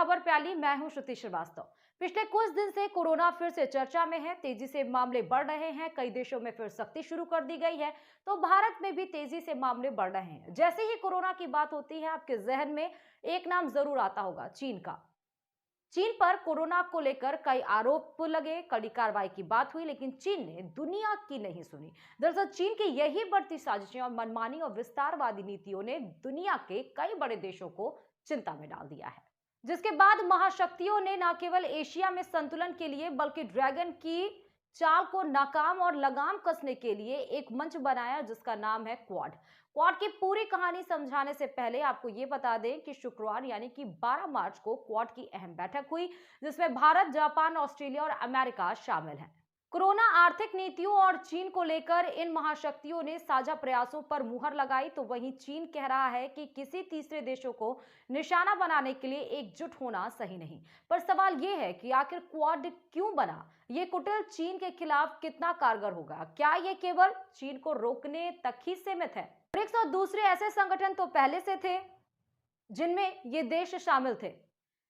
खबर प्याली, मैं हूं श्रुति श्रीवास्तव। पिछले कुछ दिन से कोरोना फिर से चर्चा में है। तेजी से मामले बढ़ रहे हैं। कई देशों में फिर सख्ती शुरू कर दी गई है, तो भारत में भी तेजी से मामले बढ़ रहे हैं। जैसे ही कोरोना की बात होती है, आपके जहन में एक नाम जरूर आता होगा, चीन का। चीन पर कोरोना को लेकर कई आरोप लगे, कड़ी कार्रवाई की बात हुई, लेकिन चीन ने दुनिया की नहीं सुनी। दरअसल चीन की यही बढ़ती साजिशें और मनमानी और विस्तारवादी नीतियों ने दुनिया के कई बड़े देशों को चिंता में डाल दिया है, जिसके बाद महाशक्तियों ने न केवल एशिया में संतुलन के लिए बल्कि ड्रैगन की चाल को नाकाम और लगाम कसने के लिए एक मंच बनाया, जिसका नाम है क्वाड। क्वाड की पूरी कहानी समझाने से पहले आपको ये बता दें कि शुक्रवार यानी कि 12 मार्च को क्वाड की अहम बैठक हुई, जिसमें भारत, जापान, ऑस्ट्रेलिया और अमेरिका शामिल हैं। कोरोना आर्थिक नीतियों और चीन को लेकर इन महाशक्तियों ने साझा प्रयासों पर मुहर लगाई, तो वहीं चीन कह रहा है कि किसी तीसरे देशों को निशाना बनाने के लिए एकजुट होना सही नहीं। पर सवाल यह है कि आखिर क्वाड क्यों बना? ये कुटिल चीन के खिलाफ कितना कारगर होगा? क्या ये केवल चीन को रोकने तक ही सीमित है? ब्रिक्स और दूसरे ऐसे संगठन तो पहले से थे जिनमें ये देश शामिल थे,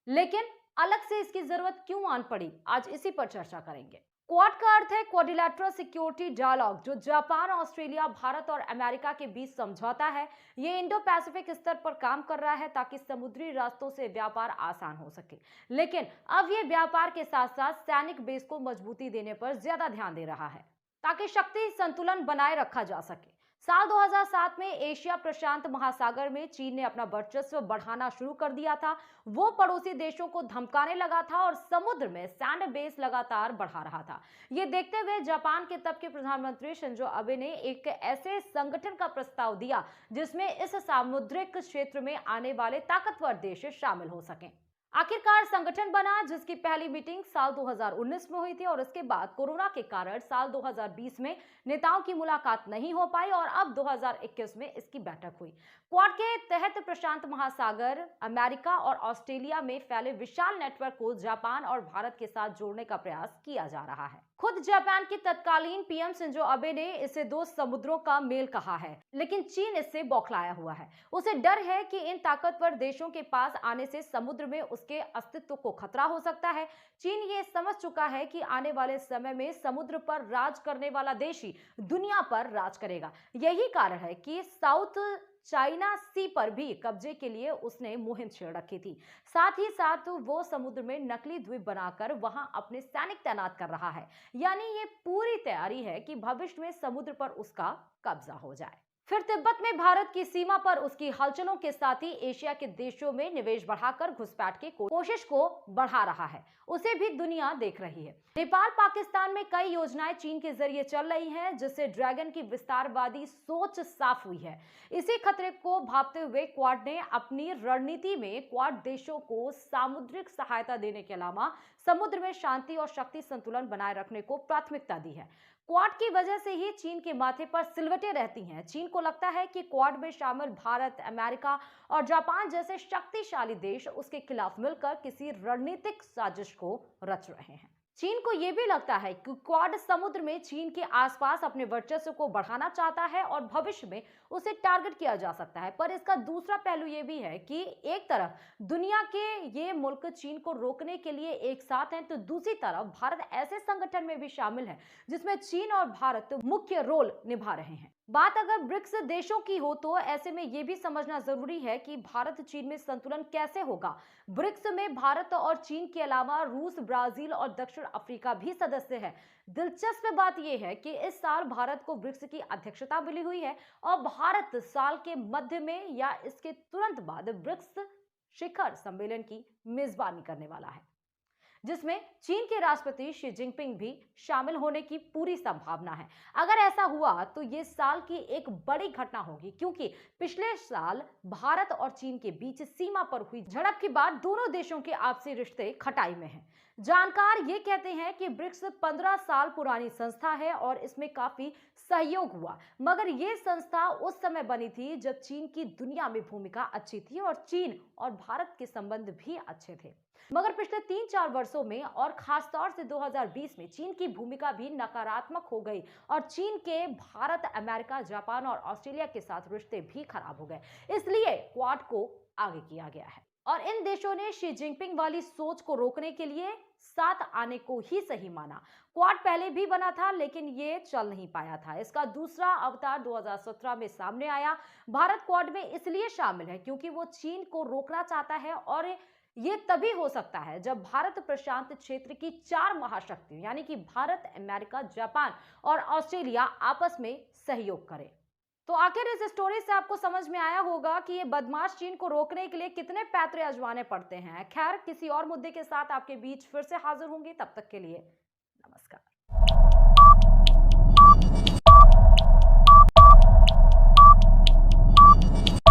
लेकिन अलग से इसकी जरूरत क्यों आन पड़ी? आज इसी पर चर्चा करेंगे। क्वाड का अर्थ है क्वाड्रिलेटरल सिक्योरिटी डायलॉग, जो जापान, ऑस्ट्रेलिया, भारत और अमेरिका के बीच समझौता है। ये इंडो पैसिफिक स्तर पर काम कर रहा है ताकि समुद्री रास्तों से व्यापार आसान हो सके, लेकिन अब ये व्यापार के साथ साथ सैनिक बेस को मजबूती देने पर ज्यादा ध्यान दे रहा है ताकि शक्ति संतुलन बनाए रखा जा सके। साल 2007 में एशिया प्रशांत महासागर में चीन ने अपना वर्चस्व बढ़ाना शुरू कर दिया था। वो पड़ोसी देशों को धमकाने लगा था और समुद्र में सैन्य बेस लगातार बढ़ा रहा था। ये देखते हुए जापान के तब के प्रधानमंत्री शिंजो अबे ने एक ऐसे संगठन का प्रस्ताव दिया जिसमें इस सामुद्रिक क्षेत्र में आने वाले ताकतवर देश शामिल हो सकें। आखिरकार संगठन बना, जिसकी पहली मीटिंग साल 2019 में हुई थी और इसके बाद कोरोना के कारण साल 2020 में नेताओं की मुलाकात नहीं हो पाई और अब 2021 में इसकी बैठक हुई। क्वाड के तहत प्रशांत महासागर, अमेरिका और ऑस्ट्रेलिया में फैले विशाल नेटवर्क को जापान और भारत के साथ जोड़ने का प्रयास किया जा रहा है। खुद जापान की तत्कालीन पीएम शिंजो अबे ने इसे दो समुद्रों का मेल कहा है, लेकिन चीन इससे बौखलाया हुआ है। उसे डर है कि इन ताकतवर देशों के पास आने से समुद्र में उसके अस्तित्व को खतरा हो सकता है। चीन ये समझ चुका है कि आने वाले समय में समुद्र पर राज करने वाला देश ही दुनिया पर राज करेगा। यही कारण है कि साउथ चाइना सी पर भी कब्जे के लिए उसने मुहिम छेड़ रखी थी। साथ ही साथ वो समुद्र में नकली द्वीप बनाकर वहां अपने सैनिक तैनात कर रहा है। यानी ये पूरी तैयारी है कि भविष्य में समुद्र पर उसका कब्जा हो जाए। फिर तिब्बत में भारत की सीमा पर उसकी हलचलों के साथ ही एशिया के देशों में निवेश बढ़ाकर घुसपैठ की कोशिश को बढ़ा रहा है। उसे भी दुनिया देख रही है। नेपाल, पाकिस्तान में कई योजनाएं चीन के जरिए चल रही हैं, जिससे ड्रैगन की विस्तारवादी सोच साफ हुई है। इसी खतरे को भांपते हुए क्वाड ने अपनी रणनीति में क्वाड देशों को सामुद्रिक सहायता देने के अलावा समुद्र में शांति और शक्ति संतुलन बनाए रखने को प्राथमिकता दी है। क्वाड की वजह से ही चीन के माथे पर सिलवटें रहती हैं। चीन को लगता है कि क्वाड में शामिल भारत, अमेरिका और जापान जैसे शक्तिशाली देश उसके खिलाफ मिलकर किसी रणनीतिक साजिश को रच रहे हैं। चीन को यह भी लगता है कि क्वाड समुद्र में चीन के आसपास अपने वर्चस्व को बढ़ाना चाहता है और भविष्य में उसे टारगेट किया जा सकता है। पर इसका दूसरा पहलू यह भी है कि एक तरफ दुनिया के ये मुल्क चीन को रोकने के लिए एक साथ हैं, तो दूसरी तरफ भारत ऐसे संगठन में भी शामिल है जिसमें चीन और भारत मुख्य रोल निभा रहे हैं। बात अगर ब्रिक्स देशों की हो, तो ऐसे में यह भी समझना जरूरी है कि भारत चीन में संतुलन कैसे होगा। ब्रिक्स में भारत और चीन के अलावा रूस, ब्राजील और दक्षिण अफ्रीका भी सदस्य है। दिलचस्प बात यह है कि इस साल भारत को ब्रिक्स की अध्यक्षता मिली हुई है और भारत साल के मध्य में या इसके तुरंत बाद ब्रिक्स शिखर सम्मेलन की मेजबानी करने वाला है, जिसमें चीन के राष्ट्रपति शी जिनपिंग भी शामिल होने की पूरी संभावना है। अगर ऐसा हुआ तो ये साल की एक बड़ी घटना होगी, क्योंकि पिछले साल भारत और चीन के बीच सीमा पर हुई झड़प के बाद दोनों देशों के आपसी रिश्ते खटाई में हैं। जानकार ये कहते हैं कि ब्रिक्स 15 साल पुरानी संस्था है और इसमें काफी सहयोग हुआ, मगर ये संस्था उस समय बनी थी जब चीन की दुनिया में भूमिका अच्छी थी और चीन और भारत के संबंध भी अच्छे थे। मगर पिछले 3-4 वर्षों में और खासतौर से 2020 में चीन की भूमिका भी नकारात्मक हो गई और चीन के भारत, अमेरिका, जापान और ऑस्ट्रेलिया के साथ रिश्ते भी खराब हो गए। इसलिए क्वाड को आगे किया गया है। और इन देशों ने शी जिनपिंग वाली सोच को रोकने के लिए साथ आने को ही सही माना। क्वाड पहले भी बना था लेकिन ये चल नहीं पाया था। इसका दूसरा अवतार 2017 में सामने आया। भारत क्वाड में इसलिए शामिल है क्योंकि वो चीन को रोकना चाहता है और ये तभी हो सकता है जब भारत प्रशांत क्षेत्र की 4 महाशक्तियां यानी कि भारत, अमेरिका, जापान और ऑस्ट्रेलिया आपस में सहयोग करें। तो आखिर इस स्टोरी से आपको समझ में आया होगा कि ये बदमाश चीन को रोकने के लिए कितने पैतरे आजमाने पड़ते हैं। खैर, किसी और मुद्दे के साथ आपके बीच फिर से हाजिर होंगे, तब तक के लिए नमस्कार।